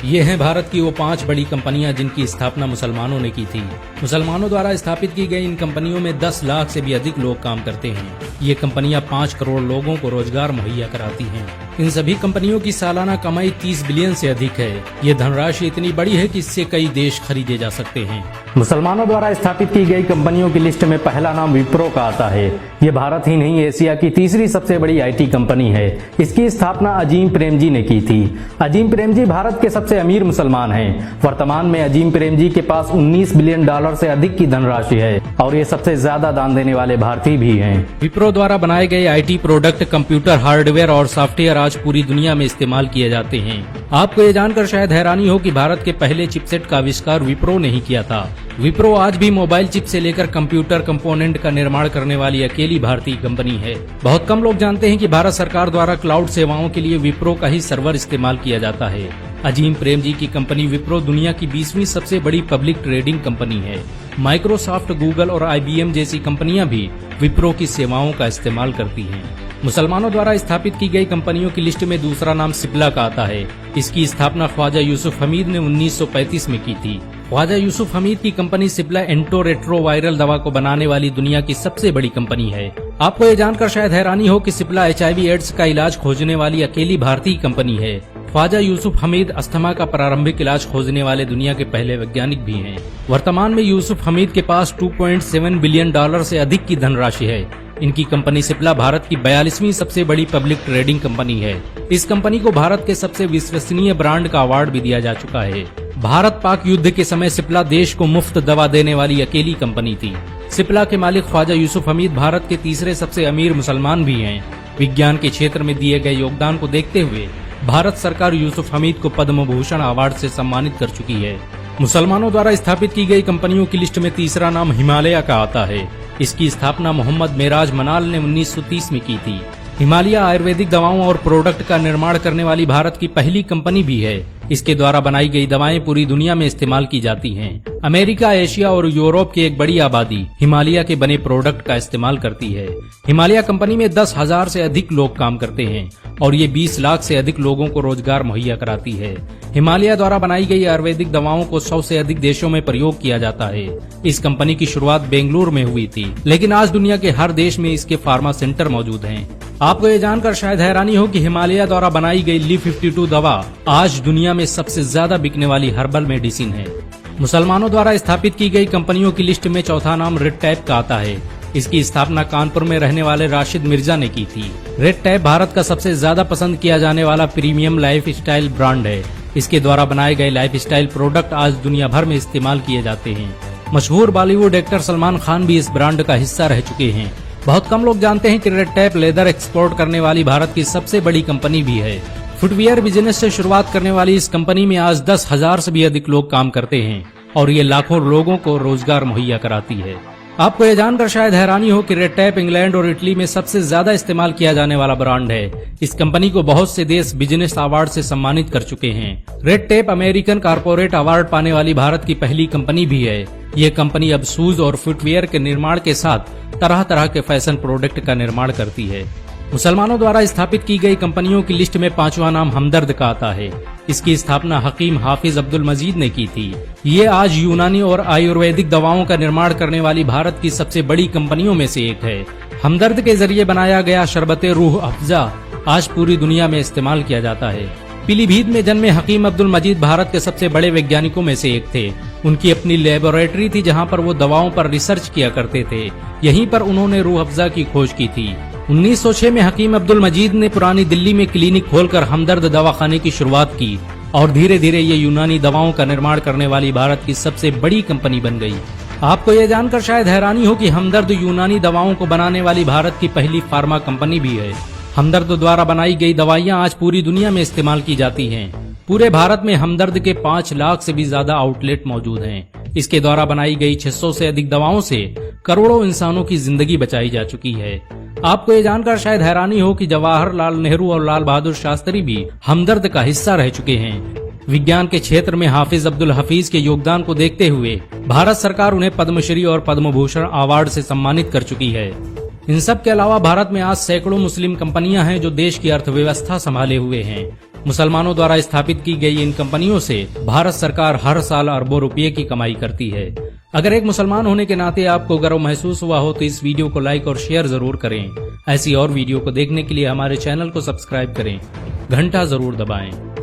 ये हैं भारत की वो 5 बड़ी कंपनियां जिनकी स्थापना मुसलमानों ने की थी। मुसलमानों द्वारा स्थापित की गई इन कंपनियों में 10 लाख से भी अधिक लोग काम करते हैं। ये कंपनियां 5 करोड़ लोगों को रोजगार मुहैया कराती हैं। इन सभी कंपनियों की सालाना कमाई 30 बिलियन से अधिक है। ये धनराशि इतनी बड़ी है कि इससे कई देश खरीदे जा सकते हैं। मुसलमानों द्वारा स्थापित की गई कंपनियों की लिस्ट में पहला नाम विप्रो का आता है। ये भारत ही नहीं एशिया की तीसरी सबसे बड़ी IT कंपनी है। इसकी स्थापना अजीम प्रेमजी ने की थी। अजीम प्रेमजी भारत के सबसे अमीर मुसलमान हैं। वर्तमान में अजीम प्रेमजी के पास $19 बिलियन से अधिक की धनराशि है और ये सबसे ज्यादा दान देने वाले भारतीय भी हैं। विप्रो द्वारा बनाए गए IT प्रोडक्ट, कंप्यूटर, हार्डवेयर और सॉफ्टवेयर आज पूरी दुनिया में इस्तेमाल किए जाते हैं। आपको ये जानकर शायद हैरानी हो कि भारत के पहले चिपसेट का आविष्कार विप्रो ने ही किया था। विप्रो आज भी मोबाइल चिप से लेकर कंप्यूटर कंपोनेंट का निर्माण करने वाली अकेली भारतीय कंपनी है। बहुत कम लोग जानते हैं कि भारत सरकार द्वारा क्लाउड सेवाओं के लिए विप्रो का ही सर्वर इस्तेमाल किया जाता है। अजीम प्रेमजी की कंपनी विप्रो दुनिया की 20वीं सबसे बड़ी पब्लिक ट्रेडिंग कंपनी है। माइक्रोसॉफ्ट, गूगल और IBM जैसी कंपनियां भी विप्रो की सेवाओं का इस्तेमाल करती हैं। मुसलमानों द्वारा स्थापित की गई कंपनियों की लिस्ट में दूसरा नाम सिप्ला का आता है। इसकी स्थापना ख्वाजा यूसुफ हमीद ने 1935 में की थी। ख्वाजा यूसुफ हमीद की कंपनी सिप्ला एंटो रेट्रोवायरल दवा को बनाने वाली दुनिया की सबसे बड़ी कंपनी है। आपको ये जानकर शायद हैरानी हो कि सिप्ला HIV एड्स का इलाज खोजने वाली अकेली भारतीय कंपनी है। ख्वाजा यूसुफ हमीद अस्थमा का प्रारंभिक इलाज खोजने वाले दुनिया के पहले वैज्ञानिक भी हैं। वर्तमान में यूसुफ हमीद के पास $2.7 बिलियन से अधिक की धनराशि है। इनकी कंपनी सिप्ला भारत की 42वीं सबसे बड़ी पब्लिक ट्रेडिंग कंपनी है। इस कंपनी को भारत के सबसे विश्वसनीय ब्रांड का अवार्ड भी दिया जा चुका है। भारत पाक युद्ध के समय सिप्ला देश को मुफ्त दवा देने वाली अकेली कंपनी थी। सिप्ला के मालिक ख्वाजा यूसुफ हमीद भारत के तीसरे सबसे अमीर मुसलमान भी हैं। विज्ञान के क्षेत्र में दिए गए योगदान को देखते हुए भारत सरकार यूसुफ हमीद को पद्म भूषण अवार्ड से सम्मानित कर चुकी है। मुसलमानों द्वारा स्थापित की गई कंपनियों की लिस्ट में तीसरा नाम हिमालय का आता है। इसकी स्थापना मोहम्मद मेराज मनाल ने 1930 में की थी। हिमालय आयुर्वेदिक दवाओं और प्रोडक्ट का निर्माण करने वाली भारत की पहली कंपनी भी है। इसके द्वारा बनाई गई दवाएं पूरी दुनिया में इस्तेमाल की जाती हैं। अमेरिका, एशिया और यूरोप की एक बड़ी आबादी हिमालय के बने प्रोडक्ट का इस्तेमाल करती है। हिमालय कंपनी में 10,000 से अधिक लोग काम करते हैं और ये 20 लाख से अधिक लोगों को रोजगार मुहैया कराती है। हिमालय द्वारा बनाई गई आयुर्वेदिक दवाओं को 100 से अधिक देशों में प्रयोग किया जाता है। इस कंपनी की शुरुआत बेंगलुरु में हुई थी, लेकिन आज दुनिया के हर देश में इसके फार्मा सेंटर मौजूद हैं। आपको ये जानकर शायद हैरानी हो कि हिमालय द्वारा बनाई गई Li-52 दवा आज दुनिया में सबसे ज्यादा बिकने वाली हर्बल मेडिसिन है। मुसलमानों द्वारा स्थापित की गई कंपनियों की लिस्ट में चौथा नाम रेड टैप का आता है। इसकी स्थापना कानपुर में रहने वाले राशिद मिर्जा ने की थी। रेड टैप भारत का सबसे ज्यादा पसंद किया जाने वाला प्रीमियम लाइफ स्टाइल ब्रांड है। इसके द्वारा बनाए गए लाइफ स्टाइल प्रोडक्ट आज दुनिया भर में इस्तेमाल किए जाते हैं। मशहूर बॉलीवुड एक्टर सलमान खान भी इस ब्रांड का हिस्सा रह चुके हैं। बहुत कम लोग जानते हैं कि रेड टैप लेदर एक्सपोर्ट करने वाली भारत की सबसे बड़ी कंपनी भी है। फुटवियर बिजनेस से शुरुआत करने वाली इस कंपनी में आज 10,000 से भी अधिक लोग काम करते हैं और ये लाखों लोगों को रोजगार मुहैया कराती है। आपको ये जानकर शायद हैरानी हो कि रेड टैप इंग्लैंड और इटली में सबसे ज्यादा इस्तेमाल किया जाने वाला ब्रांड है। इस कंपनी को बहुत से देश बिजनेस अवार्ड से सम्मानित कर चुके हैं। Red tap American corporate award पाने वाली भारत की पहली कंपनी भी है। ये कंपनी अब शूज और फुटवियर के निर्माण के साथ तरह तरह के फैशन प्रोडक्ट का निर्माण करती है। मुसलमानों द्वारा स्थापित की गई कंपनियों की लिस्ट में पांचवा नाम हमदर्द का आता है। इसकी स्थापना हकीम हाफिज अब्दुल मजीद ने की थी। ये आज यूनानी और आयुर्वेदिक दवाओं का निर्माण करने वाली भारत की सबसे बड़ी कंपनियों में से एक है। हमदर्द के जरिए बनाया गया शरबते रूह अफ़ज़ा आज पूरी दुनिया में इस्तेमाल किया जाता है। पीलीभीत में जन्मे हकीम अब्दुल मजीद भारत के सबसे बड़े वैज्ञानिकों में से एक थे। उनकी अपनी लेबोरेटरी थी जहां पर वो दवाओं पर रिसर्च किया करते थे। यहीं पर उन्होंने रूह अफ़ज़ा की खोज की थी। 1906 में हकीम अब्दुल मजीद ने पुरानी दिल्ली में क्लिनिक खोलकर हमदर्द दवाखाने की शुरुआत की और धीरे धीरे ये यूनानी दवाओं का निर्माण करने वाली भारत की सबसे बड़ी कंपनी बन गई। आपको ये जानकर शायद हैरानी हो कि हमदर्द यूनानी दवाओं को बनाने वाली भारत की पहली फार्मा कंपनी भी है। हमदर्द द्वारा बनाई गई दवाइयां आज पूरी दुनिया में इस्तेमाल की जाती हैं। पूरे भारत में हमदर्द के 5 लाख से भी ज्यादा आउटलेट मौजूद हैं। इसके द्वारा बनाई गई 600 से अधिक दवाओं से करोड़ों इंसानों की जिंदगी बचाई जा चुकी है। आपको ये जानकर शायद हैरानी हो कि जवाहरलाल नेहरू और लाल बहादुर शास्त्री भी हमदर्द का हिस्सा रह चुके हैं। विज्ञान के क्षेत्र में हाफिज अब्दुल हफीज के योगदान को देखते हुए भारत सरकार उन्हें पद्मश्री और पद्म भूषण अवार्ड से सम्मानित कर चुकी है। इन सब के अलावा भारत में आज सैकड़ों मुस्लिम कंपनियां हैं जो देश की अर्थव्यवस्था संभाले हुए हैं। मुसलमानों द्वारा स्थापित की गई इन कंपनियों से भारत सरकार हर साल अरबों रुपये की कमाई करती है। अगर एक मुसलमान होने के नाते आपको गर्व महसूस हुआ हो तो इस वीडियो को लाइक और शेयर जरूर करें। ऐसी और वीडियो को देखने के लिए हमारे चैनल को सब्सक्राइब करें, घंटा जरूर दबाएं।